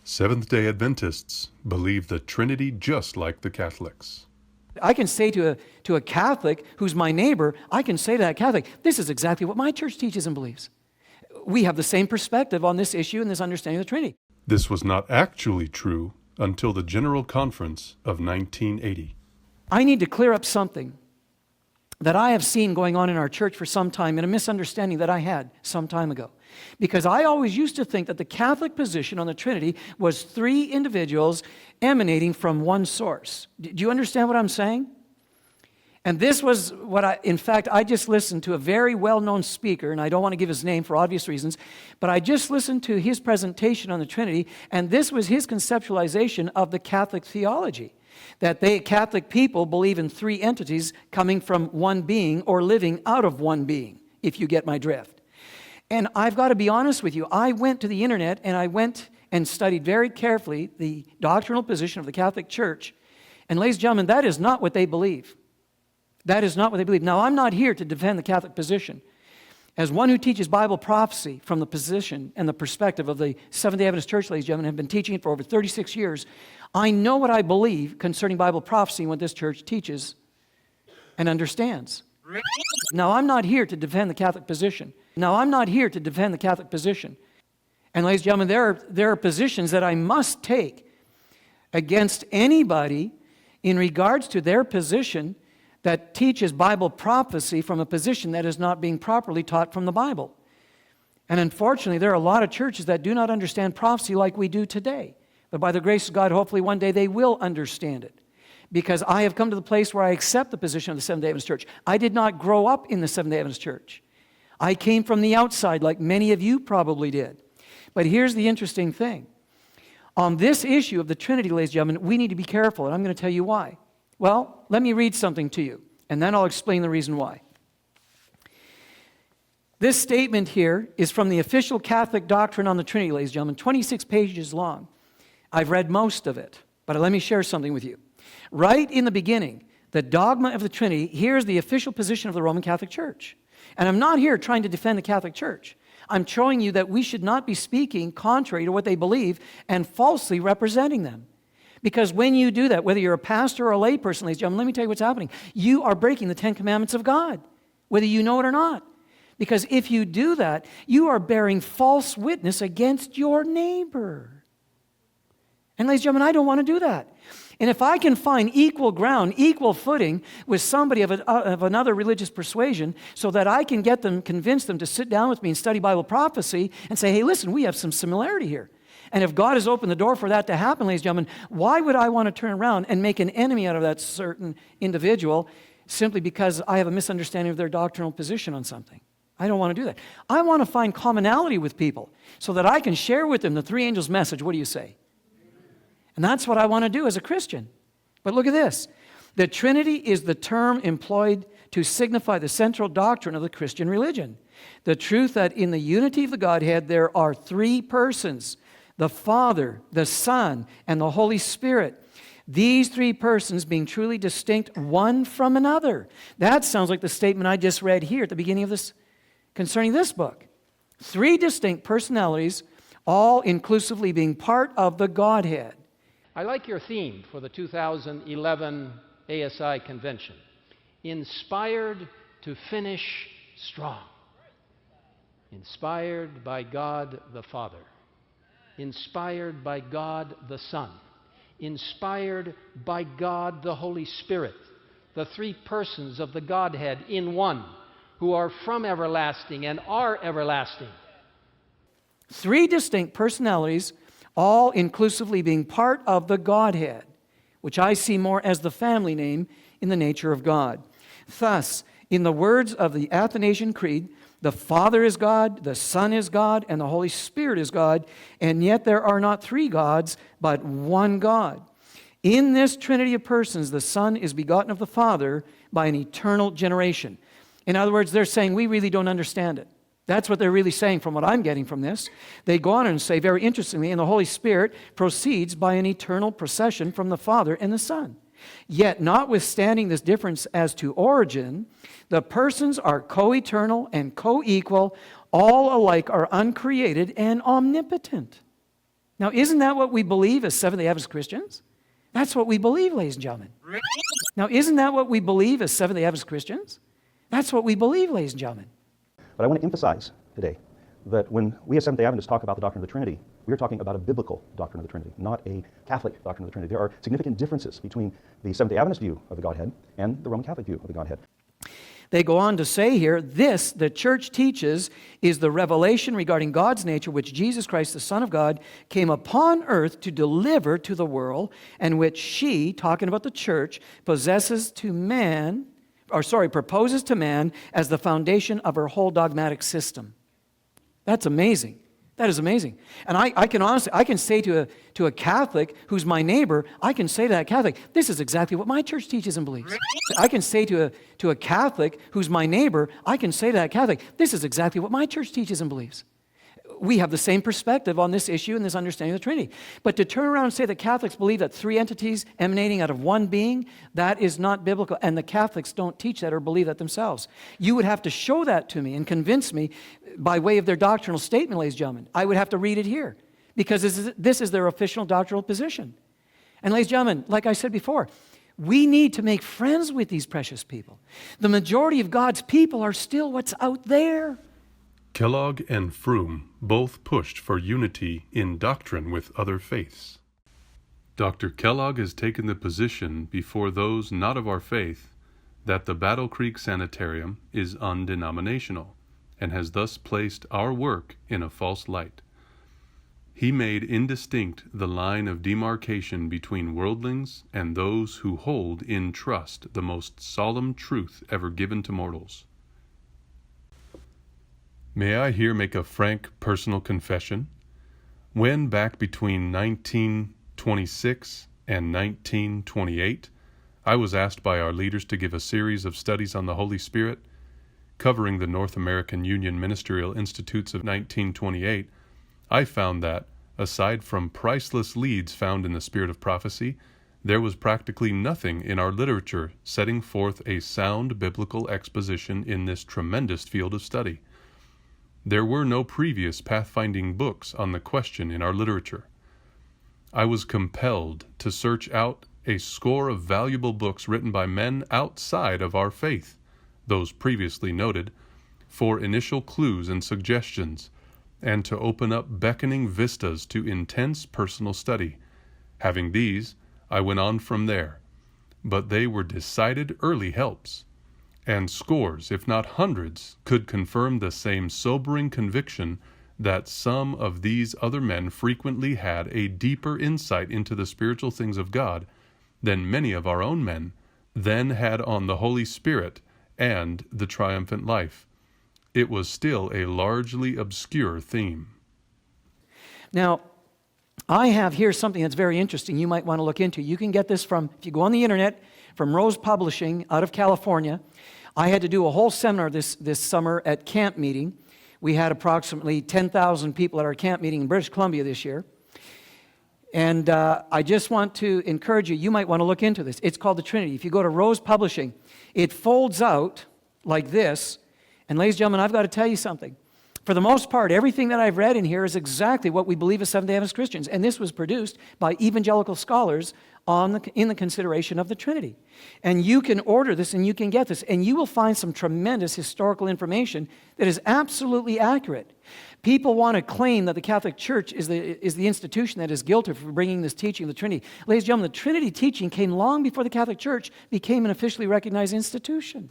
Seventh-day Adventists believe the Trinity just like the Catholics. I can say to a Catholic who's my neighbor, I can say to that Catholic, this is exactly what my church teaches and believes. We have the same perspective on this issue and this understanding of the Trinity. This was not actually true until the General Conference of 1980. I need to clear up something that I have seen going on in our church for some time, and a misunderstanding that I had some time ago. Because I always used to think that the Catholic position on the Trinity was three individuals emanating from one source. Do you understand what I'm saying? And this was what I just listened to a very well-known speaker, and I don't want to give his name for obvious reasons, but I just listened to his presentation on the Trinity, and this was his conceptualization of the Catholic theology. That Catholic people believe in three entities coming from one being or living out of one being, if you get my drift. And I've got to be honest with you, I went to the internet and I went and studied very carefully the doctrinal position of the Catholic Church. And ladies and gentlemen, that is not what they believe. That is not what they believe. Now, I'm not here to defend the Catholic position. As one who teaches Bible prophecy from the position and the perspective of the Seventh-day Adventist Church, ladies and gentlemen, have been teaching it for over 36 years, I know what I believe concerning Bible prophecy and what this church teaches and understands. Now, I'm not here to defend the Catholic position. And ladies and gentlemen, there are positions that I must take against anybody in regards to their position that teaches Bible prophecy from a position that is not being properly taught from the Bible. And unfortunately, there are a lot of churches that do not understand prophecy like we do today. But by the grace of God, hopefully one day they will understand it. Because I have come to the place where I accept the position of the Seventh-day Adventist Church. I did not grow up in the Seventh-day Adventist Church. I came from the outside like many of you probably did. But here's the interesting thing. On this issue of the Trinity, ladies and gentlemen, we need to be careful, and I'm going to tell you why. Well, let me read something to you, and then I'll explain the reason why. This statement here is from the official Catholic doctrine on the Trinity, ladies and gentlemen, 26 pages long. I've read most of it, but let me share something with you. Right in the beginning, the dogma of the Trinity, here's the official position of the Roman Catholic Church. And I'm not here trying to defend the Catholic Church. I'm showing you that we should not be speaking contrary to what they believe and falsely representing them. Because when you do that, whether you're a pastor or a layperson, ladies and gentlemen, let me tell you what's happening. You are breaking the Ten Commandments of God, whether you know it or not. Because if you do that, you are bearing false witness against your neighbor. And ladies and gentlemen, I don't want to do that. And if I can find equal ground, equal footing with somebody of another religious persuasion so that I can convince them to sit down with me and study Bible prophecy and say, hey, listen, we have some similarity here. And if God has opened the door for that to happen, ladies and gentlemen, why would I want to turn around and make an enemy out of that certain individual simply because I have a misunderstanding of their doctrinal position on something? I don't want to do that. I want to find commonality with people so that I can share with them the three angels' message. What do you say? And that's what I want to do as a Christian. But look at this. The Trinity is the term employed to signify the central doctrine of the Christian religion. The truth that in the unity of the Godhead there are three persons, the Father, the Son, and the Holy Spirit. These three persons being truly distinct one from another. That sounds like the statement I just read here at the beginning of this, concerning this book. Three distinct personalities, all inclusively being part of the Godhead. I like your theme for the 2011 ASI convention. Inspired to finish strong. Inspired by God the Father. Inspired by God the Son. Inspired by God the Holy Spirit. The three persons of the Godhead in one, who are from everlasting and are everlasting. Three distinct personalities, all inclusively being part of the Godhead, which I see more as the family name in the nature of God. Thus, in the words of the Athanasian Creed, the Father is God, the Son is God, and the Holy Spirit is God, and yet there are not three gods, but one God. In this Trinity of persons, the Son is begotten of the Father by an eternal generation. In other words, they're saying we really don't understand it. That's what they're really saying from what I'm getting from this. They go on and say, very interestingly, and the Holy Spirit proceeds by an eternal procession from the Father and the Son. Yet, notwithstanding this difference as to origin, the persons are co-eternal and co-equal, all alike are uncreated and omnipotent. Now, isn't that what we believe as Seventh-day Adventist Christians? That's what we believe, ladies and gentlemen. Now, isn't that what we believe as Seventh-day Adventist Christians? That's what we believe, ladies and gentlemen. But I want to emphasize today that when we as Seventh-day Adventists talk about the doctrine of the Trinity, we're talking about a biblical doctrine of the Trinity, not a Catholic doctrine of the Trinity. There are significant differences between the Seventh-day Adventist view of the Godhead and the Roman Catholic view of the Godhead. They go on to say here, this, the church teaches, is the revelation regarding God's nature, which Jesus Christ, the Son of God, came upon earth to deliver to the world, and which she, talking about the church, proposes to man as the foundation of her whole dogmatic system. That's amazing. That is amazing. And I can say to a Catholic who's my neighbor, I can say to that Catholic, this is exactly what my church teaches and believes. I can say to a Catholic who's my neighbor, I can say to that Catholic, this is exactly what my church teaches and believes. We have the same perspective on this issue and this understanding of the Trinity. But to turn around and say that Catholics believe that three entities emanating out of one being, that is not biblical. And the Catholics don't teach that or believe that themselves. You would have to show that to me and convince me by way of their doctrinal statement, ladies and gentlemen. I would have to read it here because this is their official doctrinal position. And ladies and gentlemen, like I said before, we need to make friends with these precious people. The majority of God's people are still what's out there. Kellogg and Froom both pushed for unity in doctrine with other faiths. Dr. Kellogg has taken the position before those not of our faith that the Battle Creek Sanitarium is undenominational and has thus placed our work in a false light. He made indistinct the line of demarcation between worldlings and those who hold in trust the most solemn truth ever given to mortals. May I here make a frank personal confession? When back between 1926 and 1928, I was asked by our leaders to give a series of studies on the Holy Spirit, covering the North American Union Ministerial Institutes of 1928, I found that, aside from priceless leads found in the Spirit of Prophecy, there was practically nothing in our literature setting forth a sound biblical exposition in this tremendous field of study. There were no previous pathfinding books on the question in our literature. I was compelled to search out a score of valuable books written by men outside of our faith, those previously noted, for initial clues and suggestions, and to open up beckoning vistas to intense personal study. Having these, I went on from there, but they were decided early helps. And scores, if not hundreds, could confirm the same sobering conviction that some of these other men frequently had a deeper insight into the spiritual things of God than many of our own men then had on the Holy Spirit and the triumphant life. It was still a largely obscure theme. Now, I have here something that's very interesting you might want to look into. You can get this from, if you go on the internet, from Rose Publishing out of California. I had to do a whole seminar this summer at camp meeting. We had approximately 10,000 people at our camp meeting in British Columbia this year. And I just want to encourage you might want to look into this. It's called The Trinity. If you go to Rose Publishing, it folds out like this. And ladies and gentlemen, I've got to tell you something. For the most part, everything that I've read in here is exactly what we believe as Seventh-day Adventist Christians. And this was produced by evangelical scholars in the consideration of the Trinity. And you can order this and you can get this. And you will find some tremendous historical information that is absolutely accurate. People want to claim that the Catholic Church is the institution that is guilty for bringing this teaching of the Trinity. Ladies and gentlemen, the Trinity teaching came long before the Catholic Church became an officially recognized institution.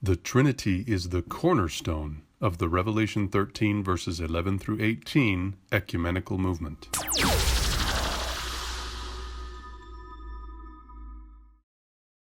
The Trinity is the cornerstone of the Revelation 13 verses 11 through 18 ecumenical movement.